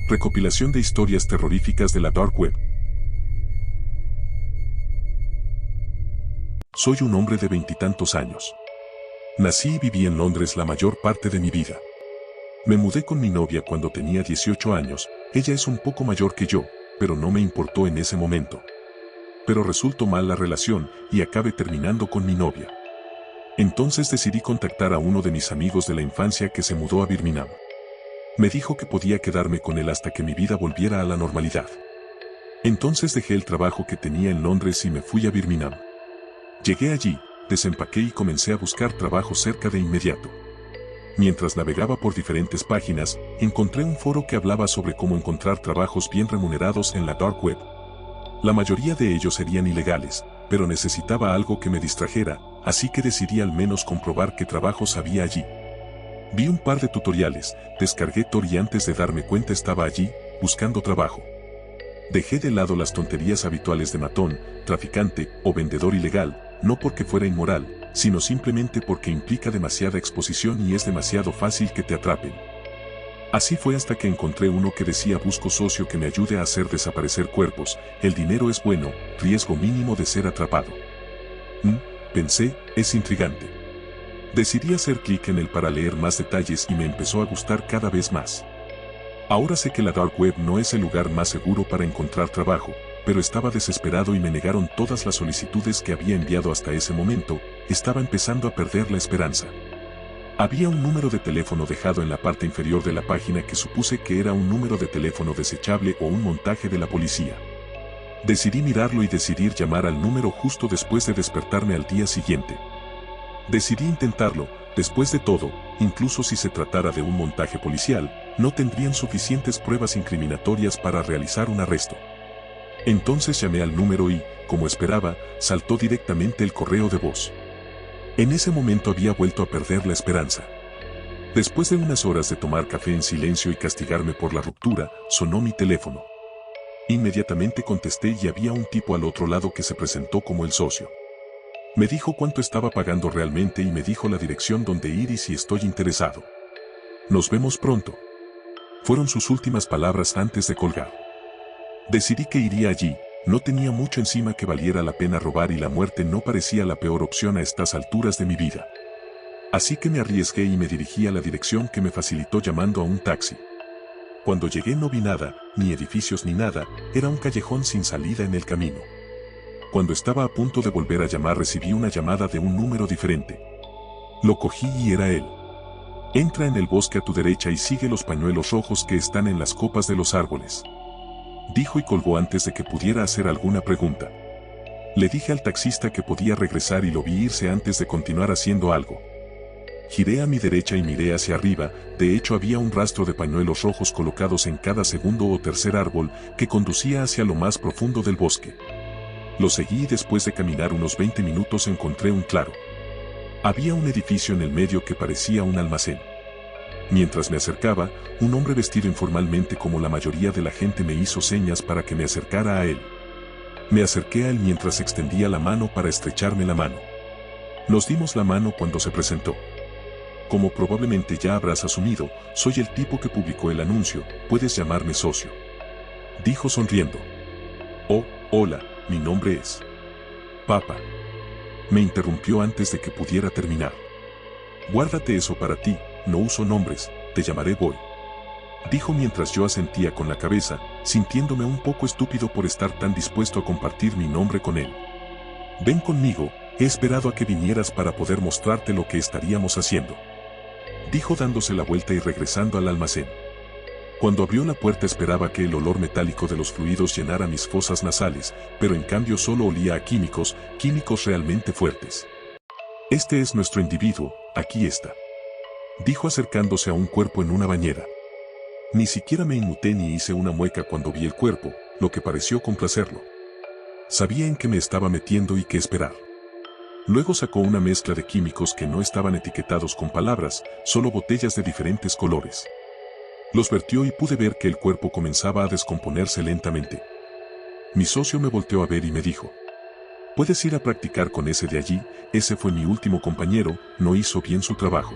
Recopilación de historias terroríficas de la Dark Web. Soy un hombre de veintitantos años. Nací y viví en Londres la mayor parte de mi vida. Me mudé con mi novia cuando tenía 18 años, ella es un poco mayor que yo, pero no me importó en ese momento. Pero resultó mal la relación y acabé terminando con mi novia. Entonces decidí contactar a uno de mis amigos de la infancia que se mudó a Birmingham. Me dijo que podía quedarme con él hasta que mi vida volviera a la normalidad. Entonces dejé el trabajo que tenía en Londres y me fui a Birmingham. Llegué allí, desempaqué y comencé a buscar trabajo cerca de inmediato. Mientras navegaba por diferentes páginas, encontré un foro que hablaba sobre cómo encontrar trabajos bien remunerados en la Dark Web. La mayoría de ellos serían ilegales, pero necesitaba algo que me distrajera, así que decidí al menos comprobar qué trabajos había allí. Vi un par de tutoriales, descargué Tor y antes de darme cuenta estaba allí, buscando trabajo. Dejé de lado las tonterías habituales de matón, traficante o vendedor ilegal, no porque fuera inmoral, sino simplemente porque implica demasiada exposición y es demasiado fácil que te atrapen. Así fue hasta que encontré uno que decía busco socio que me ayude a hacer desaparecer cuerpos, el dinero es bueno, riesgo mínimo de ser atrapado. Pensé, es intrigante. Decidí hacer clic en él para leer más detalles y me empezó a gustar cada vez más. Ahora sé que la Dark Web no es el lugar más seguro para encontrar trabajo, pero estaba desesperado y me negaron todas las solicitudes que había enviado hasta ese momento, estaba empezando a perder la esperanza. Había un número de teléfono dejado en la parte inferior de la página que supuse que era un número de teléfono desechable o un montaje de la policía. Decidí mirarlo y decidir llamar al número justo después de despertarme al día siguiente. Decidí intentarlo, después de todo, incluso si se tratara de un montaje policial, no tendrían suficientes pruebas incriminatorias para realizar un arresto. Entonces llamé al número y, como esperaba, saltó directamente el correo de voz. En ese momento había vuelto a perder la esperanza. Después de unas horas de tomar café en silencio y castigarme por la ruptura, sonó mi teléfono. Inmediatamente contesté y había un tipo al otro lado que se presentó como el socio. Me dijo cuánto estaba pagando realmente y me dijo la dirección donde ir y si estoy interesado. Nos vemos pronto. Fueron sus últimas palabras antes de colgar. Decidí que iría allí, no tenía mucho encima que valiera la pena robar y la muerte no parecía la peor opción a estas alturas de mi vida. Así que me arriesgué y me dirigí a la dirección que me facilitó llamando a un taxi. Cuando llegué no vi nada, ni edificios ni nada, era un callejón sin salida en el camino. Cuando estaba a punto de volver a llamar recibí una llamada de un número diferente. Lo cogí y era él. Entra en el bosque a tu derecha y sigue los pañuelos rojos que están en las copas de los árboles. Dijo y colgó antes de que pudiera hacer alguna pregunta. Le dije al taxista que podía regresar y lo vi irse antes de continuar haciendo algo. Giré a mi derecha y miré hacia arriba, de hecho había un rastro de pañuelos rojos colocados en cada segundo o tercer árbol que conducía hacia lo más profundo del bosque. Lo seguí y después de caminar unos 20 minutos encontré un claro. Había un edificio en el medio que parecía un almacén. Mientras me acercaba, un hombre vestido informalmente como la mayoría de la gente me hizo señas para que me acercara a él. Me acerqué a él mientras extendía la mano para estrecharme la mano. Nos dimos la mano cuando se presentó. Como probablemente ya habrás asumido, soy el tipo que publicó el anuncio, puedes llamarme socio. Dijo sonriendo. Oh, hola, mi nombre es Papa. Me interrumpió antes de que pudiera terminar. Guárdate eso para ti, no uso nombres, te llamaré Boy. Dijo mientras yo asentía con la cabeza, sintiéndome un poco estúpido por estar tan dispuesto a compartir mi nombre con él. Ven conmigo, he esperado a que vinieras para poder mostrarte lo que estaríamos haciendo. Dijo dándose la vuelta y regresando al almacén. Cuando abrió la puerta esperaba que el olor metálico de los fluidos llenara mis fosas nasales, pero en cambio solo olía a químicos realmente fuertes. Este es nuestro individuo, aquí está. Dijo acercándose a un cuerpo en una bañera. Ni siquiera me inmuté ni hice una mueca cuando vi el cuerpo, lo que pareció complacerlo. Sabía en qué me estaba metiendo y qué esperar. Luego sacó una mezcla de químicos que no estaban etiquetados con palabras, solo botellas de diferentes colores. Los vertió y pude ver que el cuerpo comenzaba a descomponerse lentamente. Mi socio me volteó a ver y me dijo: puedes ir a practicar con ese de allí, ese fue mi último compañero, no hizo bien su trabajo.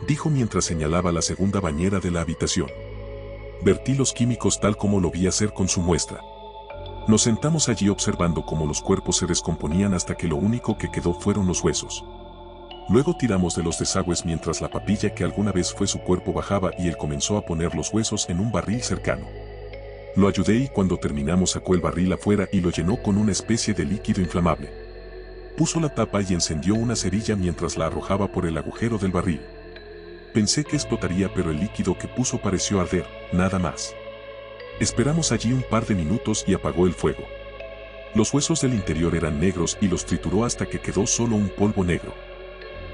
Dijo mientras señalaba la segunda bañera de la habitación. Vertí los químicos tal como lo vi hacer con su muestra. Nos sentamos allí observando cómo los cuerpos se descomponían hasta que lo único que quedó fueron los huesos. Luego tiramos de los desagües mientras la papilla que alguna vez fue su cuerpo bajaba y él comenzó a poner los huesos en un barril cercano. Lo ayudé y cuando terminamos sacó el barril afuera y lo llenó con una especie de líquido inflamable. Puso la tapa y encendió una cerilla mientras la arrojaba por el agujero del barril. Pensé que explotaría, pero el líquido que puso pareció arder, nada más. Esperamos allí un par de minutos y apagó el fuego. Los huesos del interior eran negros y los trituró hasta que quedó solo un polvo negro.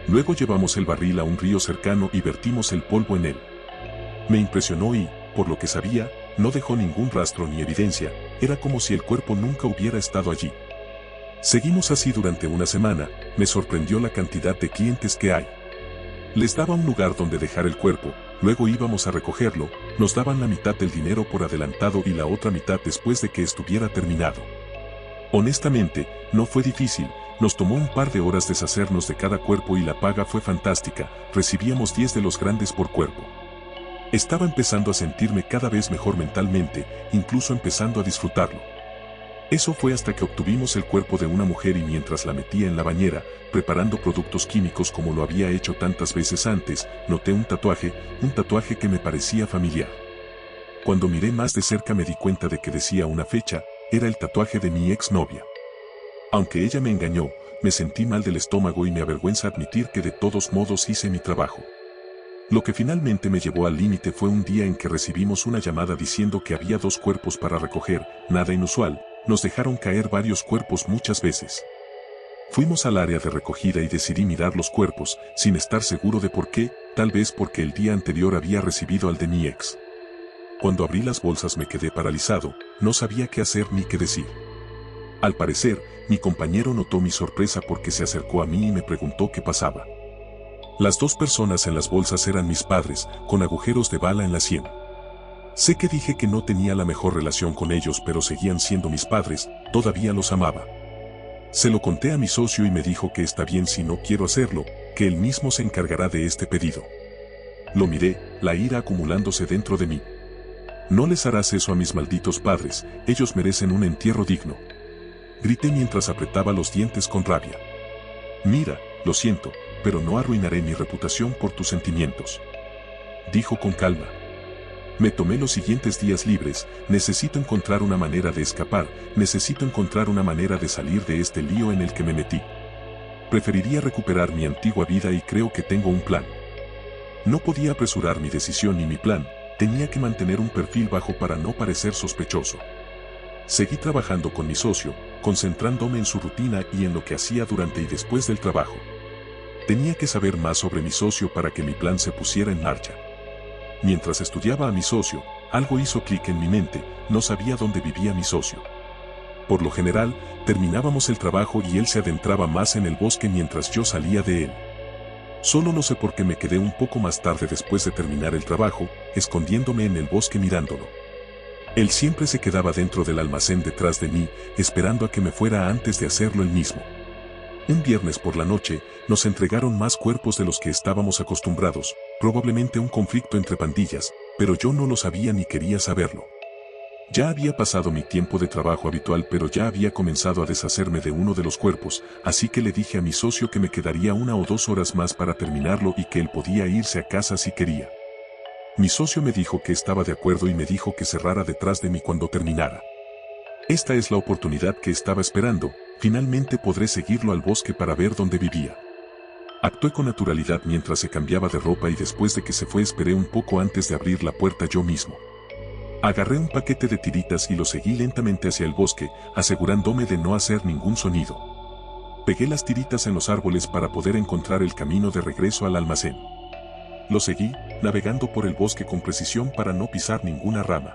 Luego llevamos el barril a un río cercano y vertimos el polvo en él. Me impresionó y, por lo que sabía, no dejó ningún rastro ni evidencia, era como si el cuerpo nunca hubiera estado allí. Seguimos así durante una semana, me sorprendió la cantidad de clientes que hay. Les daba un lugar donde dejar el cuerpo, luego íbamos a recogerlo, nos daban la mitad del dinero por adelantado y la otra mitad después de que estuviera terminado. Honestamente, no fue difícil, nos tomó un par de horas deshacernos de cada cuerpo y la paga fue fantástica, recibíamos 10 de los grandes por cuerpo. Estaba empezando a sentirme cada vez mejor mentalmente, incluso empezando a disfrutarlo. Eso fue hasta que obtuvimos el cuerpo de una mujer y mientras la metía en la bañera, preparando productos químicos como lo había hecho tantas veces antes, noté un tatuaje que me parecía familiar. Cuando miré más de cerca me di cuenta de que decía una fecha, era el tatuaje de mi exnovia. Aunque ella me engañó, me sentí mal del estómago y me avergüenza admitir que de todos modos hice mi trabajo. Lo que finalmente me llevó al límite fue un día en que recibimos una llamada diciendo que había 2 cuerpos para recoger, nada inusual, nos dejaron caer varios cuerpos muchas veces. Fuimos al área de recogida y decidí mirar los cuerpos, sin estar seguro de por qué, tal vez porque el día anterior había recibido al de mi ex. Cuando abrí las bolsas me quedé paralizado, no sabía qué hacer ni qué decir. Al parecer, mi compañero notó mi sorpresa porque se acercó a mí y me preguntó qué pasaba. Las 2 personas en las bolsas eran mis padres, con agujeros de bala en la sien. Sé que dije que no tenía la mejor relación con ellos, pero seguían siendo mis padres, todavía los amaba. Se lo conté a mi socio y me dijo que está bien si no quiero hacerlo, que él mismo se encargará de este pedido. Lo miré, la ira acumulándose dentro de mí. No les harás eso a mis malditos padres, ellos merecen un entierro digno. Grité mientras apretaba los dientes con rabia. Mira, lo siento, pero no arruinaré mi reputación por tus sentimientos. Dijo con calma. Me tomé los siguientes días libres, necesito encontrar una manera de escapar, necesito encontrar una manera de salir de este lío en el que me metí. Preferiría recuperar mi antigua vida y creo que tengo un plan. No podía apresurar mi decisión ni mi plan, tenía que mantener un perfil bajo para no parecer sospechoso. Seguí trabajando con mi socio, concentrándome en su rutina y en lo que hacía durante y después del trabajo. Tenía que saber más sobre mi socio para que mi plan se pusiera en marcha. Mientras estudiaba a mi socio, algo hizo clic en mi mente, no sabía dónde vivía mi socio. Por lo general, terminábamos el trabajo y él se adentraba más en el bosque mientras yo salía de él. Solo no sé por qué me quedé un poco más tarde después de terminar el trabajo, escondiéndome en el bosque mirándolo. Él siempre se quedaba dentro del almacén detrás de mí, esperando a que me fuera antes de hacerlo él mismo. Un viernes por la noche, nos entregaron más cuerpos de los que estábamos acostumbrados, probablemente un conflicto entre pandillas, pero yo no lo sabía ni quería saberlo. Ya había pasado mi tiempo de trabajo habitual, pero ya había comenzado a deshacerme de uno de los cuerpos, así que le dije a mi socio que me quedaría 1 o 2 horas más para terminarlo y que él podía irse a casa si quería. Mi socio me dijo que estaba de acuerdo y me dijo que cerrara detrás de mí cuando terminara. Esta es la oportunidad que estaba esperando, finalmente podré seguirlo al bosque para ver dónde vivía. Actué con naturalidad mientras se cambiaba de ropa y después de que se fue esperé un poco antes de abrir la puerta yo mismo. Agarré un paquete de tiritas y lo seguí lentamente hacia el bosque, asegurándome de no hacer ningún sonido. Pegué las tiritas en los árboles para poder encontrar el camino de regreso al almacén. Lo seguí, navegando por el bosque con precisión para no pisar ninguna rama.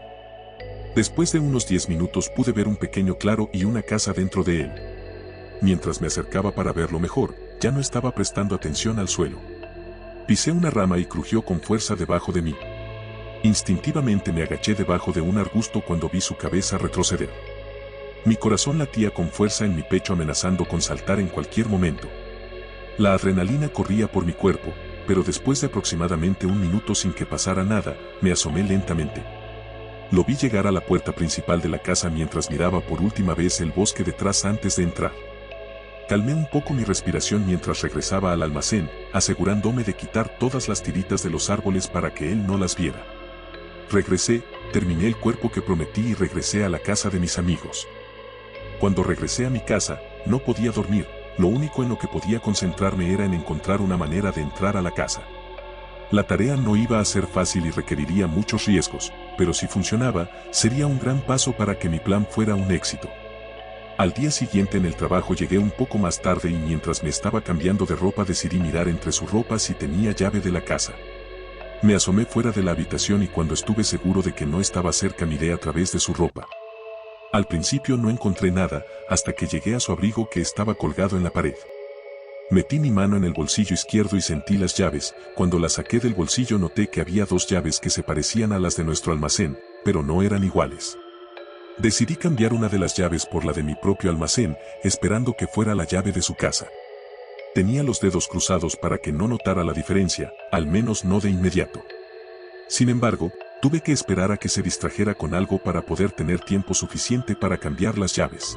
Después de unos 10 minutos pude ver un pequeño claro y una casa dentro de él. Mientras me acercaba para verlo mejor, ya no estaba prestando atención al suelo. Pisé una rama y crujió con fuerza debajo de mí. Instintivamente me agaché debajo de un arbusto cuando vi su cabeza retroceder. Mi corazón latía con fuerza en mi pecho amenazando con saltar en cualquier momento. La adrenalina corría por mi cuerpo, pero después de aproximadamente 1 minuto sin que pasara nada, me asomé lentamente. Lo vi llegar a la puerta principal de la casa mientras miraba por última vez el bosque detrás antes de entrar. Calmé un poco mi respiración mientras regresaba al almacén, asegurándome de quitar todas las tiritas de los árboles para que él no las viera. Regresé, terminé el cuerpo que prometí y regresé a la casa de mis amigos. Cuando regresé a mi casa, no podía dormir, lo único en lo que podía concentrarme era en encontrar una manera de entrar a la casa. La tarea no iba a ser fácil y requeriría muchos riesgos, pero si funcionaba, sería un gran paso para que mi plan fuera un éxito. Al día siguiente en el trabajo llegué un poco más tarde y mientras me estaba cambiando de ropa decidí mirar entre su ropa si tenía llave de la casa. Me asomé fuera de la habitación y cuando estuve seguro de que no estaba cerca miré a través de su ropa. Al principio no encontré nada, hasta que llegué a su abrigo que estaba colgado en la pared. Metí mi mano en el bolsillo izquierdo y sentí las llaves. Cuando las saqué del bolsillo noté que había dos llaves que se parecían a las de nuestro almacén, pero no eran iguales. Decidí cambiar una de las llaves por la de mi propio almacén, esperando que fuera la llave de su casa. Tenía los dedos cruzados para que no notara la diferencia, al menos no de inmediato. Sin embargo, tuve que esperar a que se distrajera con algo para poder tener tiempo suficiente para cambiar las llaves.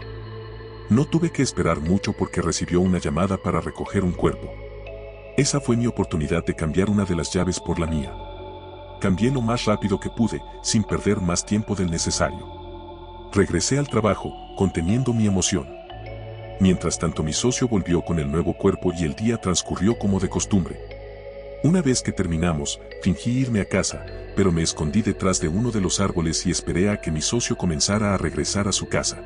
No tuve que esperar mucho porque recibió una llamada para recoger un cuerpo. Esa fue mi oportunidad de cambiar una de las llaves por la mía. Cambié lo más rápido que pude, sin perder más tiempo del necesario. Regresé al trabajo, conteniendo mi emoción. Mientras tanto mi socio volvió con el nuevo cuerpo y el día transcurrió como de costumbre. Una vez que terminamos, fingí irme a casa, pero me escondí detrás de uno de los árboles y esperé a que mi socio comenzara a regresar a su casa.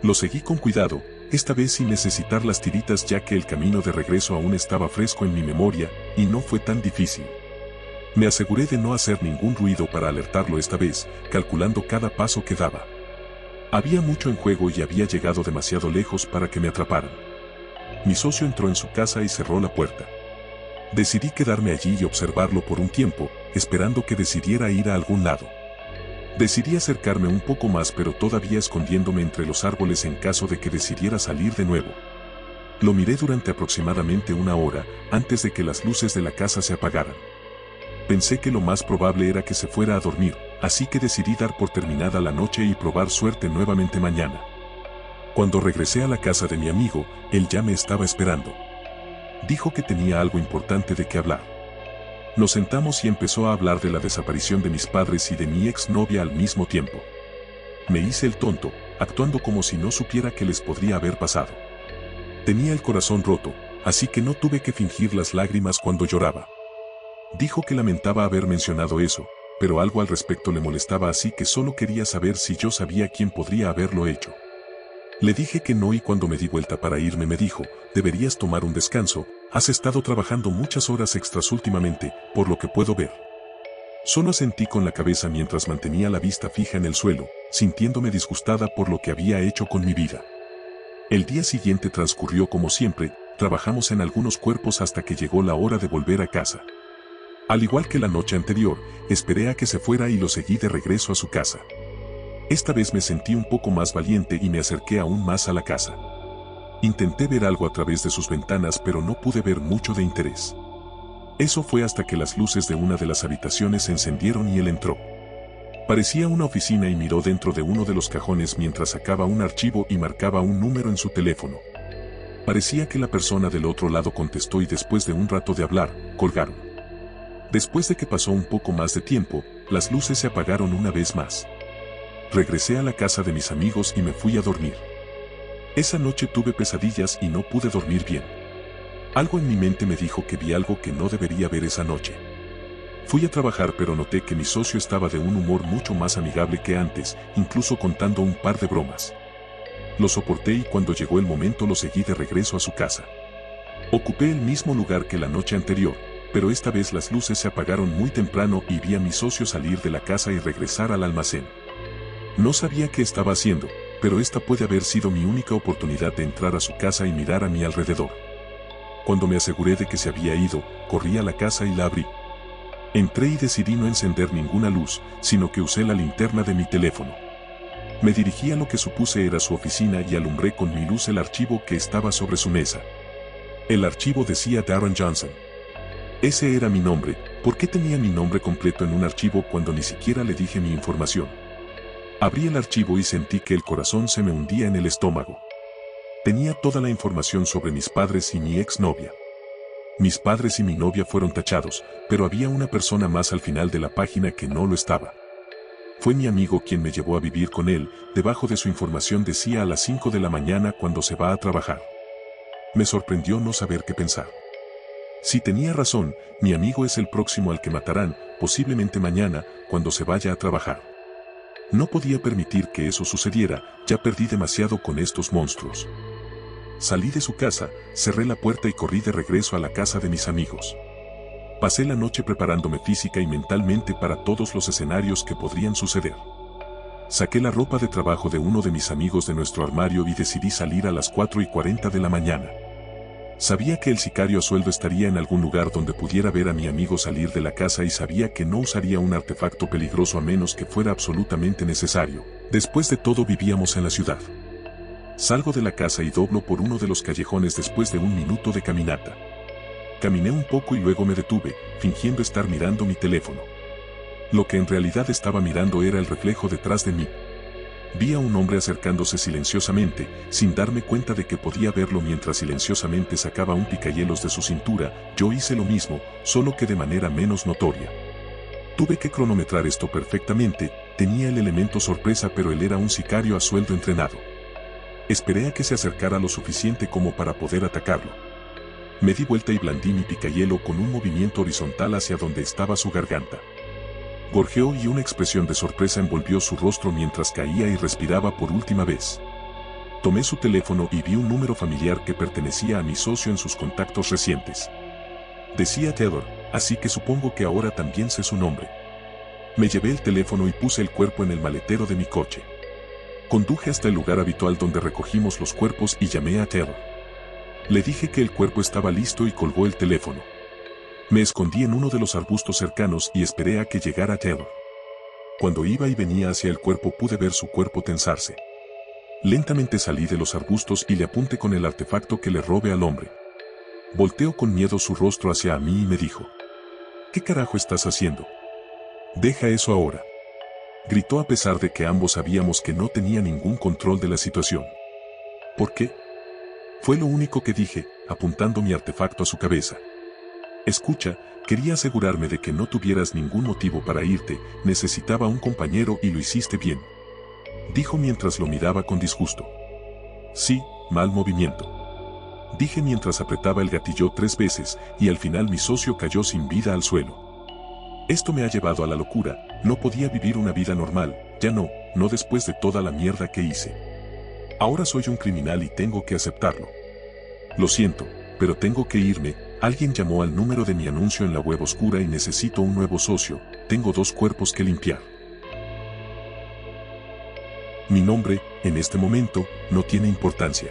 Lo seguí con cuidado, esta vez sin necesitar las tiritas ya que el camino de regreso aún estaba fresco en mi memoria, y no fue tan difícil. Me aseguré de no hacer ningún ruido para alertarlo esta vez, calculando cada paso que daba. Había mucho en juego y había llegado demasiado lejos para que me atraparan. Mi socio entró en su casa y cerró la puerta. Decidí quedarme allí y observarlo por un tiempo, esperando que decidiera ir a algún lado. Decidí acercarme un poco más pero todavía escondiéndome entre los árboles en caso de que decidiera salir de nuevo. Lo miré durante aproximadamente una hora, antes de que las luces de la casa se apagaran. Pensé que lo más probable era que se fuera a dormir, así que decidí dar por terminada la noche y probar suerte nuevamente mañana. Cuando regresé a la casa de mi amigo, él ya me estaba esperando. Dijo que tenía algo importante de qué hablar. Nos sentamos y empezó a hablar de la desaparición de mis padres y de mi exnovia al mismo tiempo. Me hice el tonto, actuando como si no supiera qué les podría haber pasado. Tenía el corazón roto, así que no tuve que fingir las lágrimas cuando lloraba. Dijo que lamentaba haber mencionado eso, pero algo al respecto le molestaba así que solo quería saber si yo sabía quién podría haberlo hecho. Le dije que no y cuando me di vuelta para irme me dijo, deberías tomar un descanso, has estado trabajando muchas horas extras últimamente, por lo que puedo ver. Solo asentí con la cabeza mientras mantenía la vista fija en el suelo, sintiéndome disgustada por lo que había hecho con mi vida. El día siguiente transcurrió como siempre, trabajamos en algunos cuerpos hasta que llegó la hora de volver a casa. Al igual que la noche anterior, esperé a que se fuera y lo seguí de regreso a su casa. Esta vez me sentí un poco más valiente y me acerqué aún más a la casa. Intenté ver algo a través de sus ventanas pero no pude ver mucho de interés. Eso fue hasta que las luces de una de las habitaciones se encendieron y él entró. Parecía una oficina y miró dentro de uno de los cajones mientras sacaba un archivo y marcaba un número en su teléfono. Parecía que la persona del otro lado contestó y después de un rato de hablar, colgaron. Después de que pasó un poco más de tiempo, las luces se apagaron una vez más. Regresé a la casa de mis amigos y me fui a dormir. Esa noche tuve pesadillas y no pude dormir bien. Algo en mi mente me dijo que vi algo que no debería ver esa noche. Fui a trabajar pero noté que mi socio estaba de un humor mucho más amigable que antes, incluso contando un par de bromas. Lo soporté y cuando llegó el momento lo seguí de regreso a su casa. Ocupé el mismo lugar que la noche anterior, pero esta vez las luces se apagaron muy temprano y vi a mi socio salir de la casa y regresar al almacén. No sabía qué estaba haciendo, pero esta puede haber sido mi única oportunidad de entrar a su casa y mirar a mi alrededor. Cuando me aseguré de que se había ido, corrí a la casa y la abrí. Entré y decidí no encender ninguna luz, sino que usé la linterna de mi teléfono. Me dirigí a lo que supuse era su oficina y alumbré con mi luz el archivo que estaba sobre su mesa. El archivo decía Darren Johnson. Ese era mi nombre, ¿Por qué tenía mi nombre completo en un archivo cuando ni siquiera le dije mi información? Abrí el archivo y sentí que el corazón se me hundía en el estómago. Tenía toda la información sobre mis padres y mi exnovia. Mis padres y mi novia fueron tachados, pero había una persona más al final de la página que no lo estaba. Fue mi amigo quien me llevó a vivir con él. Debajo de su información decía a las 5 de la mañana cuando se va a trabajar. Me sorprendió no saber qué pensar. Si tenía razón, mi amigo es el próximo al que matarán, posiblemente mañana, cuando se vaya a trabajar. No podía permitir que eso sucediera, ya perdí demasiado con estos monstruos. Salí de su casa, cerré la puerta y corrí de regreso a la casa de mis amigos. Pasé la noche preparándome física y mentalmente para todos los escenarios que podrían suceder. Saqué la ropa de trabajo de uno de mis amigos de nuestro armario y decidí salir a las 4:40 de la mañana. Sabía que el sicario a sueldo estaría en algún lugar donde pudiera ver a mi amigo salir de la casa y sabía que no usaría un artefacto peligroso a menos que fuera absolutamente necesario. Después de todo vivíamos en la ciudad. Salgo de la casa y doblo por uno de los callejones después de un minuto de caminata. Caminé un poco y luego me detuve, fingiendo estar mirando mi teléfono. Lo que en realidad estaba mirando era el reflejo detrás de mí. Vi a un hombre acercándose silenciosamente, sin darme cuenta de que podía verlo mientras silenciosamente sacaba un picahielos de su cintura. Yo hice lo mismo, solo que de manera menos notoria. Tuve que cronometrar esto perfectamente, tenía el elemento sorpresa pero él era un sicario a sueldo entrenado. Esperé a que se acercara lo suficiente como para poder atacarlo. Me di vuelta y blandí mi picahielo con un movimiento horizontal hacia donde estaba su garganta. Gorjeó y una expresión de sorpresa envolvió su rostro mientras caía y respiraba por última vez. Tomé su teléfono y vi un número familiar que pertenecía a mi socio en sus contactos recientes. Decía Taylor, así que supongo que ahora también sé su nombre. Me llevé el teléfono y puse el cuerpo en el maletero de mi coche. Conduje hasta el lugar habitual donde recogimos los cuerpos y llamé a Taylor. Le dije que el cuerpo estaba listo y colgó el teléfono. Me escondí en uno de los arbustos cercanos y esperé a que llegara Taylor. Cuando iba y venía hacia el cuerpo pude ver su cuerpo tensarse. Lentamente salí de los arbustos y le apunté con el artefacto que le robé al hombre. Volteó con miedo su rostro hacia mí y me dijo: ¿Qué carajo estás haciendo? Deja eso ahora. Gritó a pesar de que ambos sabíamos que no tenía ningún control de la situación. ¿Por qué? Fue lo único que dije, apuntando mi artefacto a su cabeza. Escucha, quería asegurarme de que no tuvieras ningún motivo para irte, necesitaba un compañero y lo hiciste bien. Dijo mientras lo miraba con disgusto. Sí, mal movimiento. Dije mientras apretaba el gatillo 3 veces, y al final mi socio cayó sin vida al suelo. Esto me ha llevado a la locura, no podía vivir una vida normal, ya no después de toda la mierda que hice. Ahora soy un criminal y tengo que aceptarlo. Lo siento, pero tengo que irme. Alguien llamó al número de mi anuncio en la web oscura y necesito un nuevo socio, tengo 2 cuerpos que limpiar. Mi nombre, en este momento, no tiene importancia.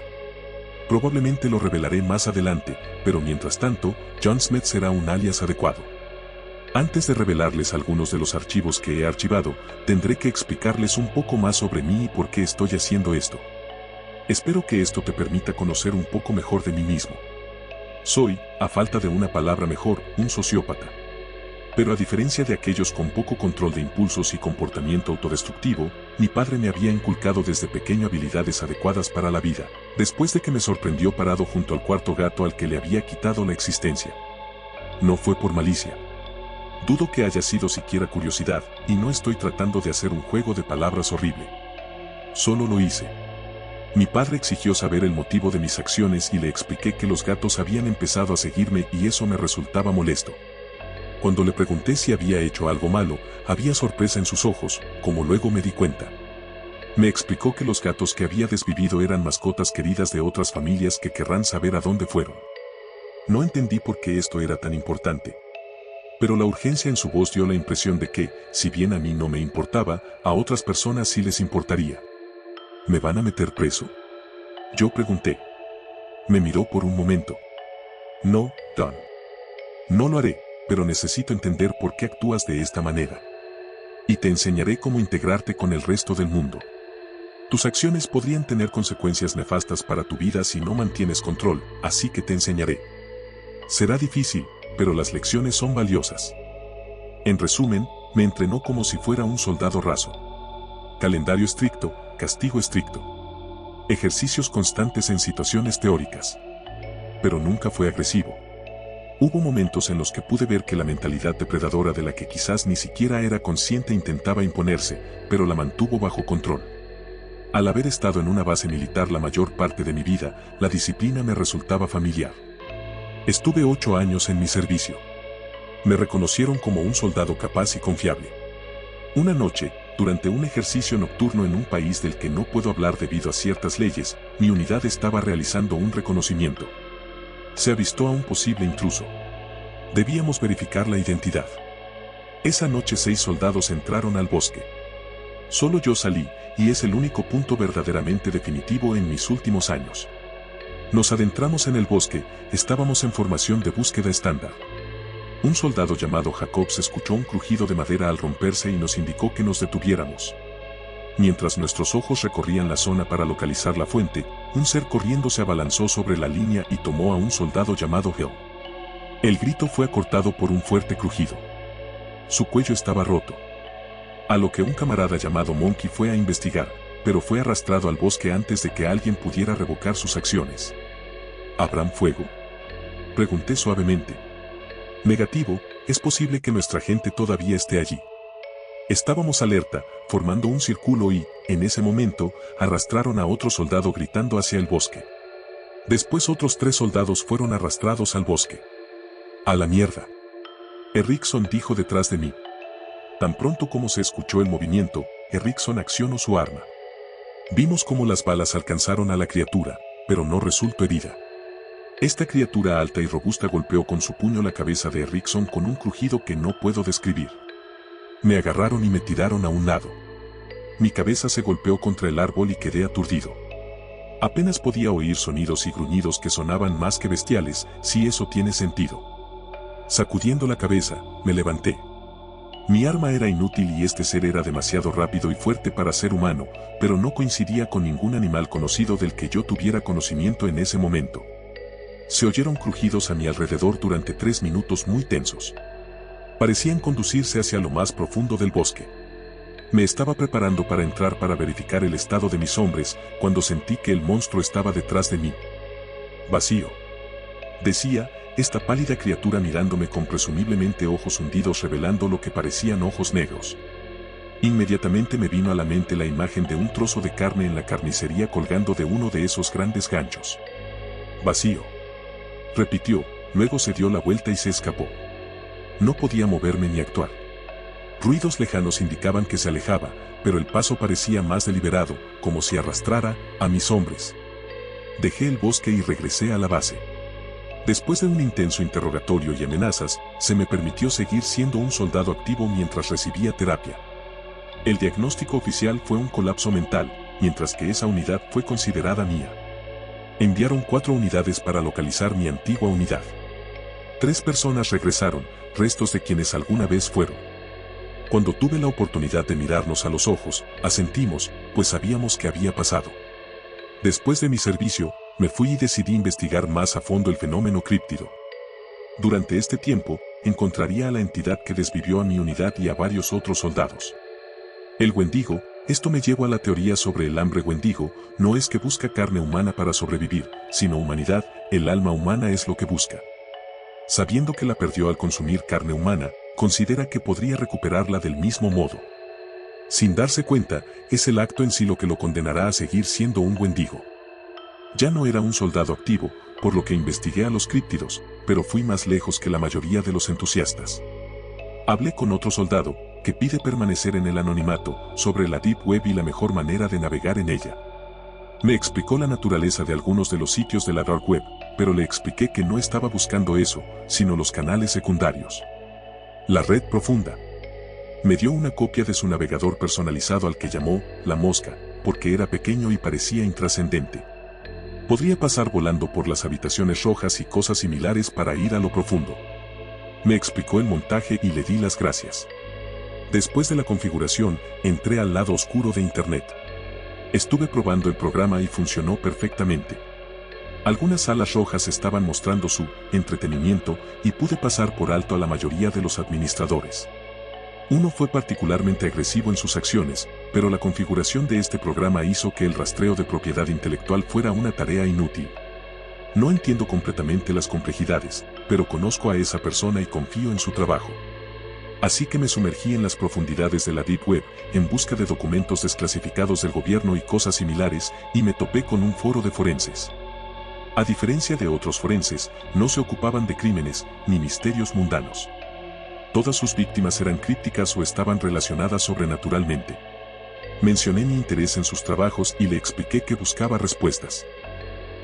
Probablemente lo revelaré más adelante, pero mientras tanto, John Smith será un alias adecuado. Antes de revelarles algunos de los archivos que he archivado, tendré que explicarles un poco más sobre mí y por qué estoy haciendo esto. Espero que esto te permita conocer un poco mejor de mí mismo. Soy, a falta de una palabra mejor, un sociópata. Pero a diferencia de aquellos con poco control de impulsos y comportamiento autodestructivo, mi padre me había inculcado desde pequeño habilidades adecuadas para la vida, después de que me sorprendió parado junto al cuarto gato al que le había quitado la existencia. No fue por malicia. Dudo que haya sido siquiera curiosidad, y no estoy tratando de hacer un juego de palabras horrible. Solo lo hice. Mi padre exigió saber el motivo de mis acciones y le expliqué que los gatos habían empezado a seguirme y eso me resultaba molesto. Cuando le pregunté si había hecho algo malo, había sorpresa en sus ojos, como luego me di cuenta. Me explicó que los gatos que había desvivido eran mascotas queridas de otras familias que querrán saber a dónde fueron. No entendí por qué esto era tan importante. Pero la urgencia en su voz dio la impresión de que, si bien a mí no me importaba, a otras personas sí les importaría. ¿Me van a meter preso? Yo pregunté. Me miró por un momento. No, Don. No lo haré, pero necesito entender por qué actúas de esta manera. Y te enseñaré cómo integrarte con el resto del mundo. Tus acciones podrían tener consecuencias nefastas para tu vida si no mantienes control, así que te enseñaré. Será difícil, pero las lecciones son valiosas. En resumen, me entrenó como si fuera un soldado raso. Calendario estricto, castigo estricto. Ejercicios constantes en situaciones teóricas. Pero nunca fue agresivo. Hubo momentos en los que pude ver que la mentalidad depredadora de la que quizás ni siquiera era consciente intentaba imponerse, pero la mantuvo bajo control. Al haber estado en una base militar la mayor parte de mi vida, la disciplina me resultaba familiar. Estuve 8 años en mi servicio. Me reconocieron como un soldado capaz y confiable. Una noche, durante un ejercicio nocturno en un país del que no puedo hablar debido a ciertas leyes, mi unidad estaba realizando un reconocimiento. Se avistó a un posible intruso. Debíamos verificar la identidad. Esa noche 6 soldados entraron al bosque. Solo yo salí, y es el único punto verdaderamente definitivo en mis últimos años. Nos adentramos en el bosque, estábamos en formación de búsqueda estándar. Un soldado llamado Jacobs escuchó un crujido de madera al romperse y nos indicó que nos detuviéramos. Mientras nuestros ojos recorrían la zona para localizar la fuente, un ser corriendo se abalanzó sobre la línea y tomó a un soldado llamado Hill. El grito fue acortado por un fuerte crujido. Su cuello estaba roto. A lo que un camarada llamado Monkey fue a investigar, pero fue arrastrado al bosque antes de que alguien pudiera revocar sus acciones. ¿Habrán fuego?, pregunté suavemente. Negativo, es posible que nuestra gente todavía esté allí. Estábamos alerta, formando un círculo y, en ese momento, arrastraron a otro soldado gritando hacia el bosque. Después otros 3 soldados fueron arrastrados al bosque. ¡A la mierda!, Erickson dijo detrás de mí. Tan pronto como se escuchó el movimiento, Erickson accionó su arma. Vimos cómo las balas alcanzaron a la criatura, pero no resultó herida. Esta criatura alta y robusta golpeó con su puño la cabeza de Erickson con un crujido que no puedo describir. Me agarraron y me tiraron a un lado. Mi cabeza se golpeó contra el árbol y quedé aturdido. Apenas podía oír sonidos y gruñidos que sonaban más que bestiales, si eso tiene sentido. Sacudiendo la cabeza, me levanté. Mi arma era inútil y este ser era demasiado rápido y fuerte para ser humano, pero no coincidía con ningún animal conocido del que yo tuviera conocimiento en ese momento. Se oyeron crujidos a mi alrededor durante 3 minutos muy tensos. Parecían conducirse hacia lo más profundo del bosque. Me estaba preparando para entrar para verificar el estado de mis hombres, cuando sentí que el monstruo estaba detrás de mí. Vacío, decía, esta pálida criatura mirándome con presumiblemente ojos hundidos revelando lo que parecían ojos negros. Inmediatamente me vino a la mente la imagen de un trozo de carne en la carnicería colgando de uno de esos grandes ganchos. Vacío, repitió, luego se dio la vuelta y se escapó. No podía moverme ni actuar. Ruidos lejanos indicaban que se alejaba, pero el paso parecía más deliberado, como si arrastrara a mis hombres. Dejé el bosque y regresé a la base. Después de un intenso interrogatorio y amenazas, se me permitió seguir siendo un soldado activo mientras recibía terapia. El diagnóstico oficial fue un colapso mental, mientras que esa unidad fue considerada mía. Enviaron 4 unidades para localizar mi antigua unidad. 3 personas regresaron, restos de quienes alguna vez fueron. Cuando tuve la oportunidad de mirarnos a los ojos, asentimos, pues sabíamos qué había pasado. Después de mi servicio, me fui y decidí investigar más a fondo el fenómeno críptido. Durante este tiempo, encontraría a la entidad que desvivió a mi unidad y a varios otros soldados. El Wendigo, esto me llevó a la teoría sobre el hambre Wendigo, no es que busca carne humana para sobrevivir, sino humanidad, el alma humana es lo que busca. Sabiendo que la perdió al consumir carne humana, considera que podría recuperarla del mismo modo. Sin darse cuenta, es el acto en sí lo que lo condenará a seguir siendo un Wendigo. Ya no era un soldado activo, por lo que investigué a los críptidos, pero fui más lejos que la mayoría de los entusiastas. Hablé con otro soldado, que pide permanecer en el anonimato, sobre la Deep Web y la mejor manera de navegar en ella. Me explicó la naturaleza de algunos de los sitios de la Dark Web, pero le expliqué que no estaba buscando eso, sino los canales secundarios. La red profunda. Me dio una copia de su navegador personalizado al que llamó La Mosca, porque era pequeño y parecía intrascendente. Podría pasar volando por las habitaciones rojas y cosas similares para ir a lo profundo. Me explicó el montaje y le di las gracias. Después de la configuración, entré al lado oscuro de Internet. Estuve probando el programa y funcionó perfectamente. Algunas salas rojas estaban mostrando su entretenimiento y pude pasar por alto a la mayoría de los administradores. Uno fue particularmente agresivo en sus acciones, pero la configuración de este programa hizo que el rastreo de propiedad intelectual fuera una tarea inútil. No entiendo completamente las complejidades, pero conozco a esa persona y confío en su trabajo. Así que me sumergí en las profundidades de la Deep Web, en busca de documentos desclasificados del gobierno y cosas similares, y me topé con un foro de forenses. A diferencia de otros forenses, no se ocupaban de crímenes, ni misterios mundanos. Todas sus víctimas eran crípticas o estaban relacionadas sobrenaturalmente. Mencioné mi interés en sus trabajos y le expliqué que buscaba respuestas.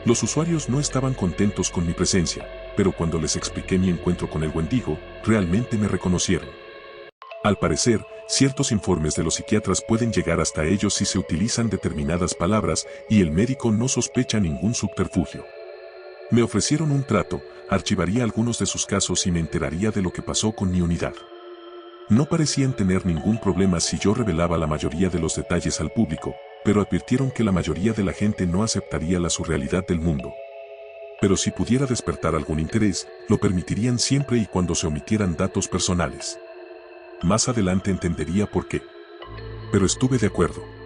Los usuarios no estaban contentos con mi presencia, pero cuando les expliqué mi encuentro con el Wendigo, realmente me reconocieron. Al parecer, ciertos informes de los psiquiatras pueden llegar hasta ellos si se utilizan determinadas palabras y el médico no sospecha ningún subterfugio. Me ofrecieron un trato, archivaría algunos de sus casos y me enteraría de lo que pasó con mi unidad. No parecían tener ningún problema si yo revelaba la mayoría de los detalles al público, pero advirtieron que la mayoría de la gente no aceptaría la surrealidad del mundo. Pero si pudiera despertar algún interés, lo permitirían siempre y cuando se omitieran datos personales. Más adelante entendería por qué. Pero estuve de acuerdo.